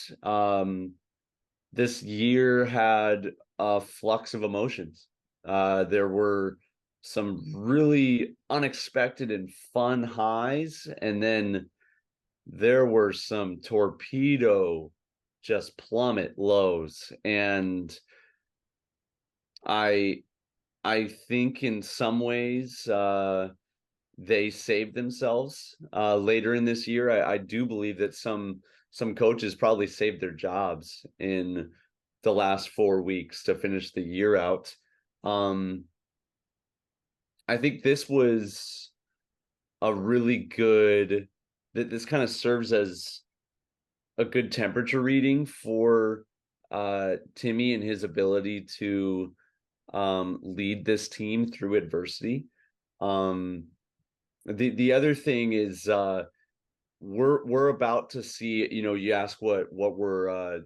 this year had a flux of emotions. There were some really unexpected and fun highs, and then there were some torpedo, just plummet lows. And I I think in some ways they saved themselves later in this year. I do believe that some coaches probably saved their jobs in the last 4 weeks to finish the year out. Um, I think this was a really good that this kind of serves as a good temperature reading for Timmy and his ability to lead this team through adversity. Um, the other thing is we're about to see, you know, you ask what we're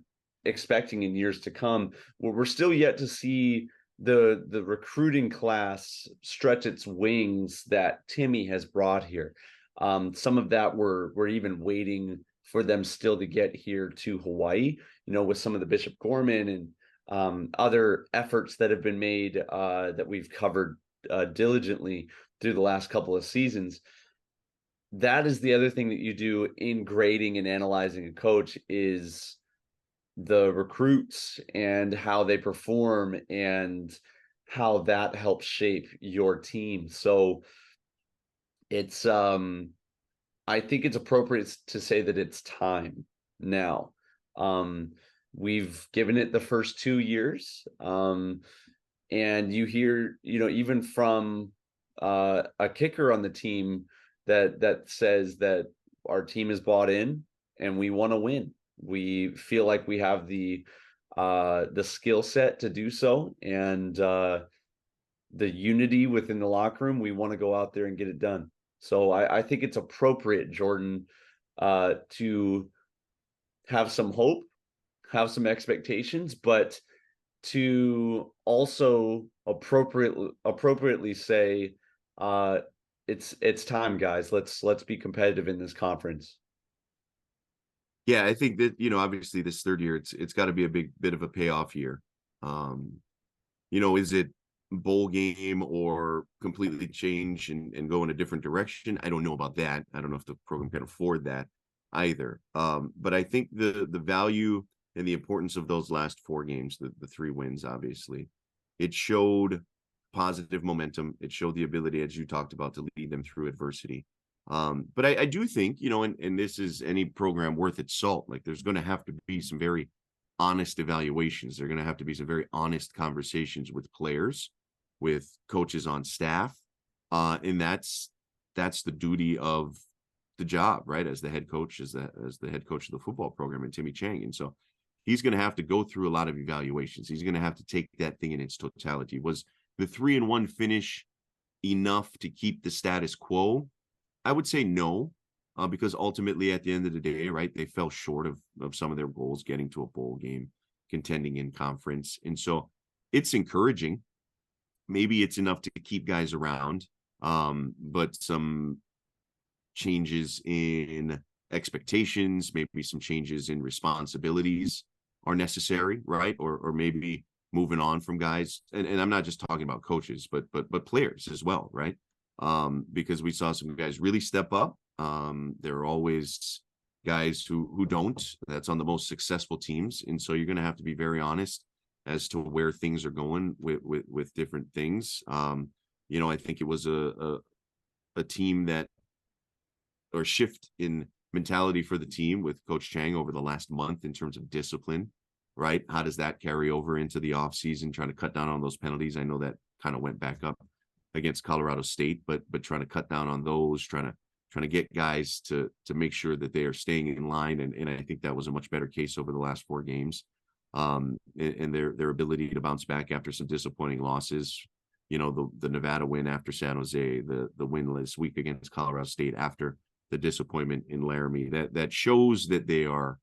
expecting in years to come. We're still yet to see the recruiting class stretch its wings that Timmy has brought here. Some of that we're even waiting for them still to get here to Hawaii, you know, with some of the Bishop Gorman and other efforts that have been made that we've covered diligently through the last couple of seasons. That is the other thing that you do in grading and analyzing a coach is the recruits and how they perform and how that helps shape your team. So it's I think it's appropriate to say that it's time now. Um we've given it the first 2 years. And you hear, you know, even from a kicker on the team that says that our team is bought in and we want to win. We feel like we have the skill set to do so, and the unity within the locker room. We want to go out there and get it done. So I think it's appropriate, Jordan, to have some hope, have some expectations, but to also appropriately say it's time, guys. Let's be competitive in this conference. Yeah, I think that, you know, obviously this third year, it's got to be a big bit of a payoff year. Um, you know, is it bowl game or completely change and go in a different direction? I don't know about that. I don't know if the program can afford that either. But I think the value and the importance of those last 4 games, the 3 wins, obviously, it showed positive momentum. It showed the ability, as you talked about, to lead them through adversity. But I do think, you know, and this is any program worth its salt. Like there's going to have to be some very honest evaluations. There are going to have to be some very honest conversations with players, with coaches on staff. And that's the duty of the job, right? As the head coach, as the head coach of the football program, and Timmy Chang. And so he's going to have to go through a lot of evaluations. He's going to have to take that thing in its totality. Was the 3-1 finish enough to keep the status quo? I would say no, because ultimately at the end of the day, right, they fell short of some of their goals, getting to a bowl game, contending in conference. And so it's encouraging. Maybe it's enough to keep guys around, but some changes in expectations, maybe some changes in responsibilities are necessary, right? Or maybe moving on from guys. And I'm not just talking about coaches, but players as well, right? Because we saw some guys really step up. There are always guys who don't. That's on the most successful teams. And so you're going to have to be very honest as to where things are going with different things. You know, I think it was a team that, or shift in mentality for the team with Coach Chang over the last month in terms of discipline, right? How does that carry over into the offseason, trying to cut down on those penalties? I know that kind of went back up against Colorado State, but trying to cut down on those, trying to get guys to make sure that they are staying in line. And I think that was a much better case over the last 4 games. and their ability to bounce back after some disappointing losses. The Nevada win after San Jose, the win this week against Colorado State after the disappointment in Laramie. That shows that they are,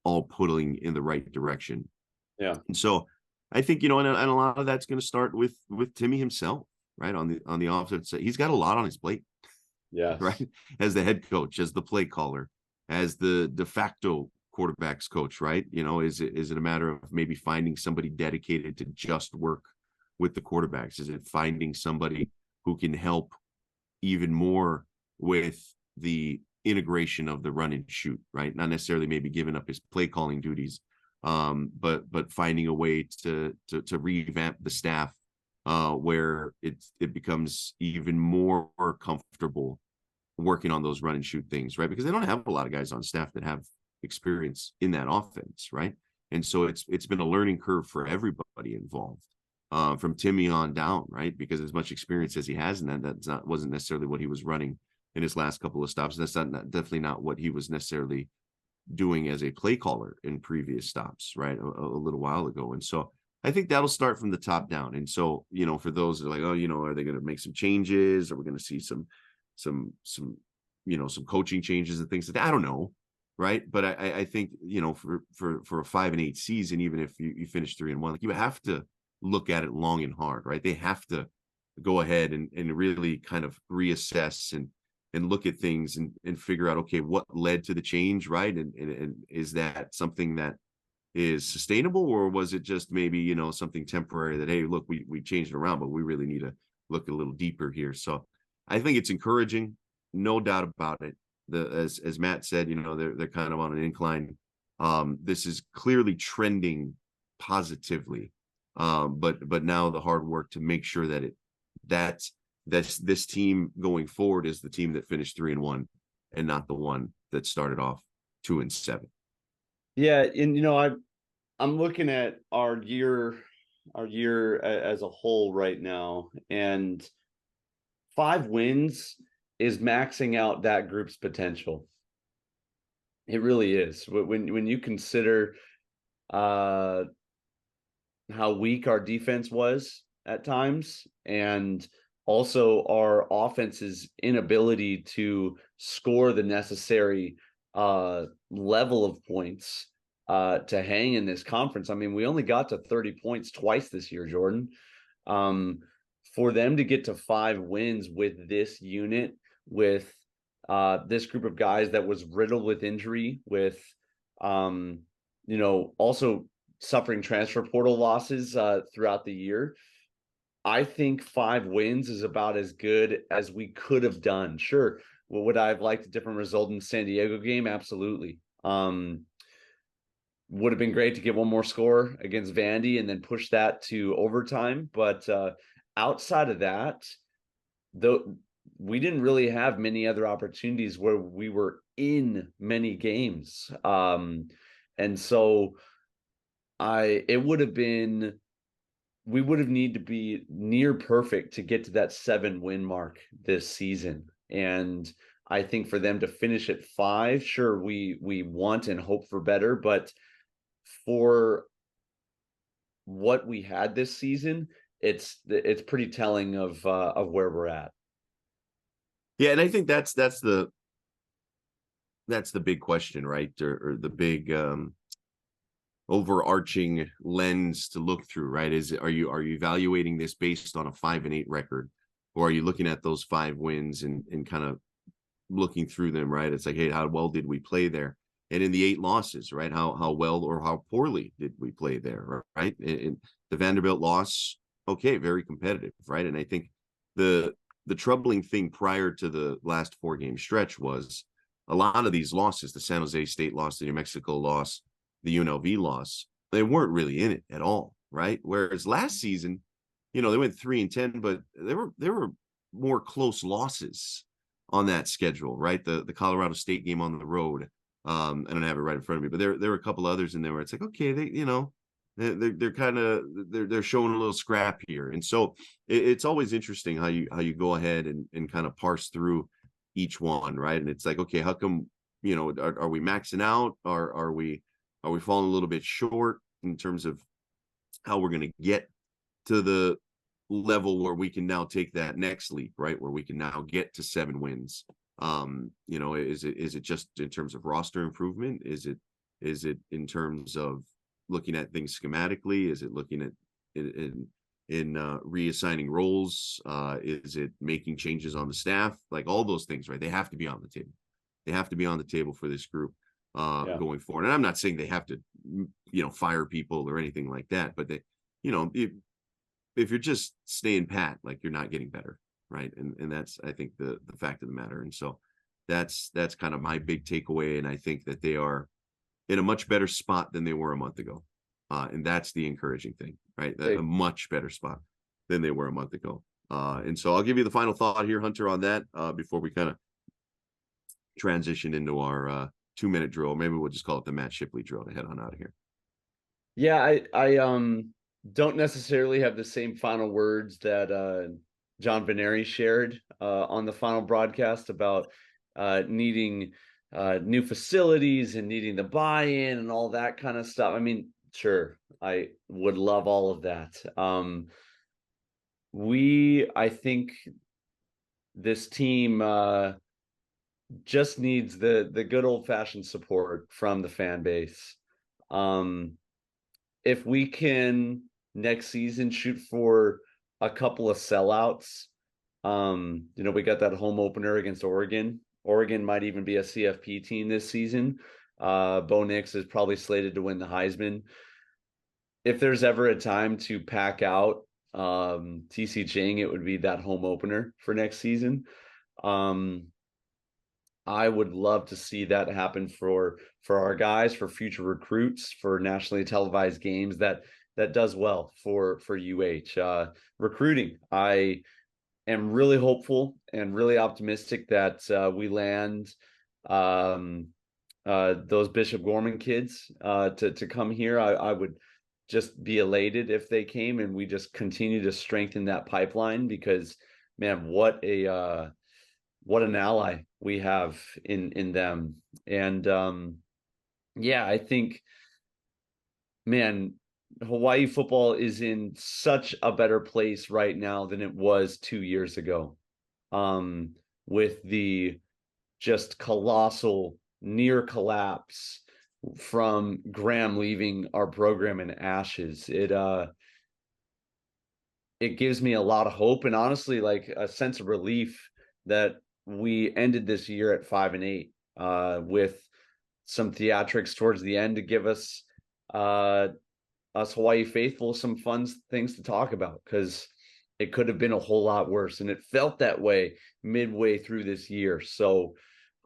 all pulling in the right direction. Yeah. And so I think, and a lot of that's going to start with Timmy himself, right? On the offense, he's got a lot on his plate. Yes. Right. As the head coach, as the play caller, as the de facto quarterbacks coach, right? Is it a matter of maybe finding somebody dedicated to just work with the quarterbacks? Is it finding somebody who can help even more with the integration of the run and shoot, right? Not necessarily maybe giving up his play calling duties, but finding a way to revamp the staff where it becomes even more comfortable working on those run and shoot things, right? Because they don't have a lot of guys on staff that have experience in that offense, right? And so it's been a learning curve for everybody involved, from Timmy on down, right? Because as much experience as he has in that wasn't necessarily what he was running in his last couple of stops. That's definitely not what he was necessarily doing as a play caller in previous stops, right? A little while ago. And so I think that'll start from the top down. And so, for those that are like, oh, are they going to make some changes? Are we going to see some coaching changes and things like that? I don't know. Right. But I think, for a 5-8 season, even if you finish 3-1, like, you have to look at it long and hard, right? They have to go ahead and really kind of reassess and look at things and figure out, okay, what led to the change, right? And is that something that is sustainable, or was it just maybe, something temporary that, hey, look, we changed it around, but we really need to look a little deeper here. So I think it's encouraging, no doubt about it. As Matt said, they're kind of on an incline. This is clearly trending positively. But now the hard work to make sure that this team going forward is the team that finished 3-1 and not the one that started off 2-7. Yeah, and I'm looking at our year as a whole right now, and 5 wins is maxing out that group's potential. It really is. When you consider how weak our defense was at times, and also our offense's inability to score the necessary level of points to hang in this conference. I mean, we only got to 30 points twice this year, Jordan. For them to get to 5 wins with this unit, with this group of guys that was riddled with injury, with also suffering transfer portal losses throughout the year, I think 5 wins is about as good as we could have done. Sure, would I have liked a different result in the San Diego game? Absolutely. Would have been great to get one more score against Vandy and then push that to overtime. But outside of that, though, we didn't really have many other opportunities where we were in many games. And so we would have needed to be near perfect to get to that 7-win mark this season. And I think for them to finish at 5, sure, we want and hope for better, but for what we had this season, it's pretty telling of where we're at. Yeah, and I think that's the big question, right? Or the big overarching lens to look through, right? Are you evaluating this based on a 5-8 record, or are you looking at those 5 wins and kind of looking through them, right? It's like, hey, how well did we play there? And in the 8 losses, right? How well or how poorly did we play there, right? And the Vanderbilt loss, okay, very competitive, right? And I think the troubling thing prior to the last 4-game stretch was a lot of these losses, the San Jose State loss, the New Mexico loss, the UNLV loss, they weren't really in it at all, right? Whereas last season, they went 3-10, but there were more close losses on that schedule, right? The Colorado State game on the road. I don't have it right in front of me, but there were a couple others in there where it's like, okay, they're kind of they're showing a little scrap here. And so it's always interesting how you go ahead and kind of parse through each one, right? And it's like, okay, how come, are we maxing out? Are we Are we falling a little bit short in terms of how we're going to get to the level where we can now take that next leap, right? Where we can now get to 7 wins. Is it just in terms of roster improvement? Is it in terms of looking at things schematically? Is it looking at reassigning roles? Is it making changes on the staff? Like all those things, right? They have to be on the table. They have to be on the table for this group going forward. And I'm not saying they have to, fire people or anything like that, but they, if you're just staying pat, like you're not getting better, right? And that's, I think, the fact of the matter. And so that's kind of my big takeaway. And I think that they are in a much better spot than they were a month ago. And that's the encouraging thing, right? A much better spot than they were a month ago. And so I'll give you the final thought here, Hunter, on that before we kind of transition into our 2-minute drill. Maybe we'll just call it the Matt Shipley drill to head on out of here. Yeah, I don't necessarily have the same final words that John Veneri shared on the final broadcast about needing new facilities and needing the buy-in and all that kind of stuff. I mean, sure, I would love all of that. I think this team just needs the good old-fashioned support from the fan base. If we can next season shoot for a couple of sellouts, we got that home opener against Oregon. Oregon might even be a CFP team this season. Bo Nix is probably slated to win the Heisman. If there's ever a time to pack out TC Ching, it would be that home opener for next season. I would love to see that happen for our guys, for future recruits, for nationally televised games. That does well for UH recruiting. I am really hopeful and really optimistic that we land those Bishop Gorman kids to come here. I would just be elated if they came and we just continue to strengthen that pipeline, because man, what an ally we have in them. And I think, man, Hawaii football is in such a better place right now than it was 2 years ago, with the just colossal near collapse from Graham leaving our program in ashes. It gives me a lot of hope and honestly like a sense of relief that we ended this year at 5-8 with some theatrics towards the end to give us Hawaii faithful some fun things to talk about, because it could have been a whole lot worse, and it felt that way midway through this year. So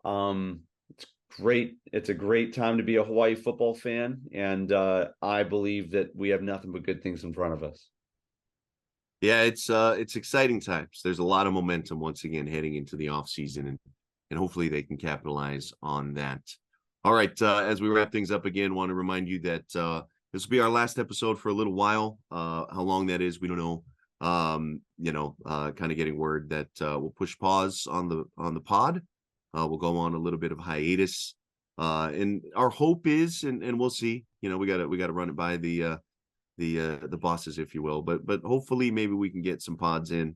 it's great. It's a great time to be a Hawaii football fan, and I believe that we have nothing but good things in front of us. Yeah, it's exciting times. There's a lot of momentum once again heading into the off season, and hopefully they can capitalize on that. All right, as we wrap things up again, want to remind you that this will be our last episode for a little while. How long that is, we don't know. Kind of getting word that we'll push pause on the pod. We'll go on a little bit of hiatus, and our hope is, and we'll see. We got to run it by the bosses, if you will. But hopefully, maybe we can get some pods in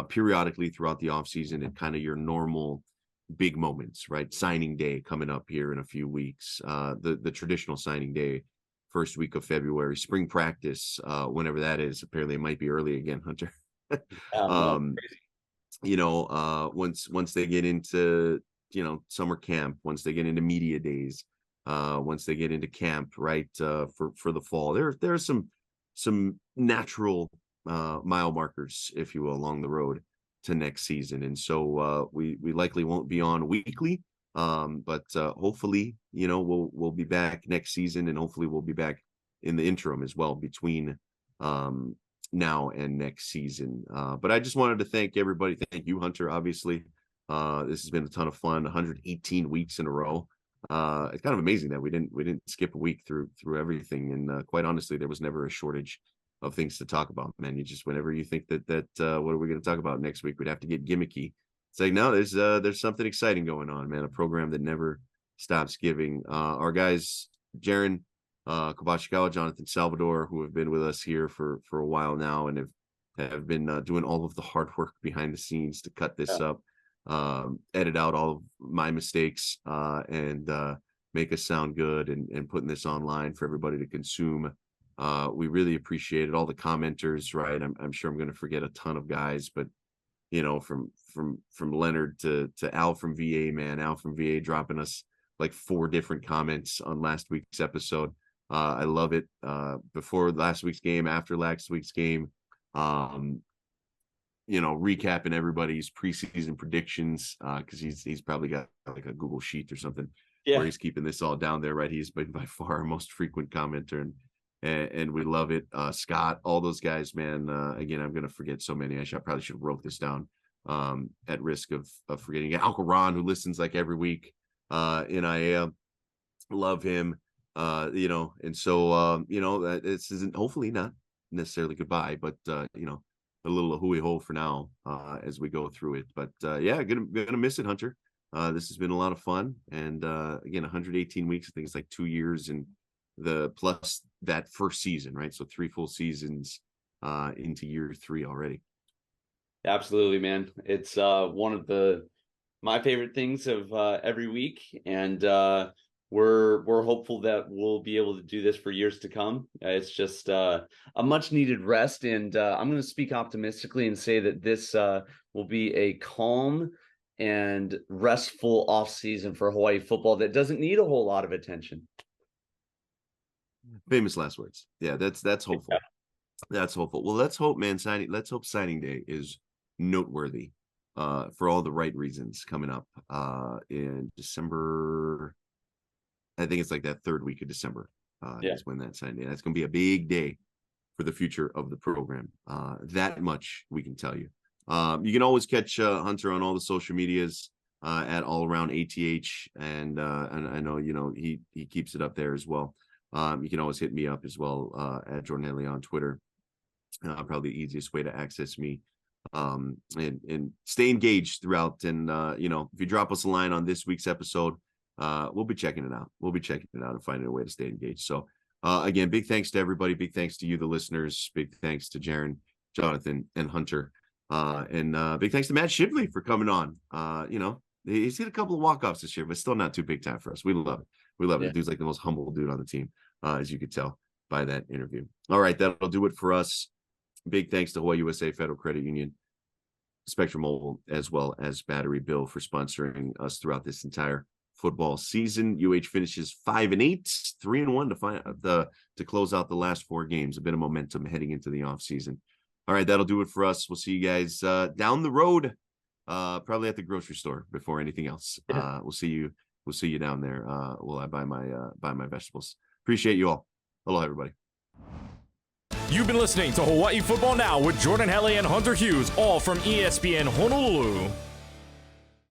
periodically throughout the off season and kind of your normal big moments, right? Signing day coming up here in a few weeks. The traditional signing day, first week of February, spring practice, whenever that is. Apparently it might be early again, Hunter. Once they get into, summer camp, once they get into media days, once they get into camp, right, for the fall, there are some natural mile markers, if you will, along the road to next season. And so we likely won't be on weekly, but hopefully, we'll be back next season, and hopefully we'll be back in the interim as well between now and next season. But I just wanted to thank everybody. Thank you, Hunter. Obviously, this has been a ton of fun. 118 weeks in a row. It's kind of amazing that we didn't skip a week through everything. And quite honestly, there was never a shortage of things to talk about, man. You just, whenever you think that what are we going to talk about next week, we'd have to get gimmicky. It's like, no, there's something exciting going on, man. A program that never stops giving. Our guys, Jaron, Kobashikawa, Jonathan Salvador, who have been with us here for a while now and have been doing all of the hard work behind the scenes to cut this up, edit out all of my mistakes, and make us sound good and putting this online for everybody to consume. We really appreciate it. All the commenters, right? I'm sure I'm going to forget a ton of guys, but from Leonard to Al from VA, man, Al from VA dropping us like 4 different comments on last week's episode. I love it. Before last week's game, after last week's game, recapping everybody's preseason predictions, because he's probably got like a Google sheet or something where he's keeping this all down there, right? He's been by far our most frequent commenter, and we love it. Scott, all those guys, man. Again, I'm gonna forget so many. Probably should have wrote this down, at risk of forgetting. Alco Ron, who listens like every week, NIA, love him. And so that this isn't, hopefully not necessarily goodbye, but a little hui ho for now, as we go through it. But gonna miss it, Hunter. This has been a lot of fun, and again, 118 weeks. I think it's like 2 years and the plus that first season, right? So 3 full seasons into year 3 already. Absolutely, man. It's one of my favorite things of every week, and we're hopeful that we'll be able to do this for years to come. It's just a much needed rest, and I'm going to speak optimistically and say that this will be a calm and restful off season for Hawaii football that doesn't need a whole lot of attention. Famous last words. Yeah, that's hopeful. Yeah. That's hopeful. Well, let's hope, man. Let's hope signing day is noteworthy for all the right reasons coming up in December. I think it's like that 3rd week of December is when that signing day. That's going to be a big day for the future of the program. That much we can tell you. You can always catch Hunter on all the social medias at All Around ATH, and I know he keeps it up there as well. You can always hit me up as well at Jordan Henley on Twitter. Probably the easiest way to access me, and stay engaged throughout. And if you drop us a line on this week's episode, we'll be checking it out. We'll be checking it out and finding a way to stay engaged. So again, big thanks to everybody. Big thanks to you, the listeners. Big thanks to Jaron, Jonathan, and Hunter. And big thanks to Matt Shipley for coming on. He's hit a couple of walk-offs this year, but still not too big time for us. We love it. We love it. Dude's like the most humble dude on the team, as you could tell by that interview. All right, that'll do it for us. Big thanks to Hawaii USA Federal Credit Union, Spectrum Mobile, as well as Battery Bill for sponsoring us throughout this entire football season. UH finishes 5-8, 3-1 to close out the last 4 games. A bit of momentum heading into the off season. All right, that'll do it for us. We'll see you guys down the road, probably at the grocery store before anything else. We'll see you down there. While I buy my vegetables. Appreciate you all. Hello, everybody. You've been listening to Hawaii Football Now with Jordan Henley and Hunter Hughes, all from ESPN Honolulu.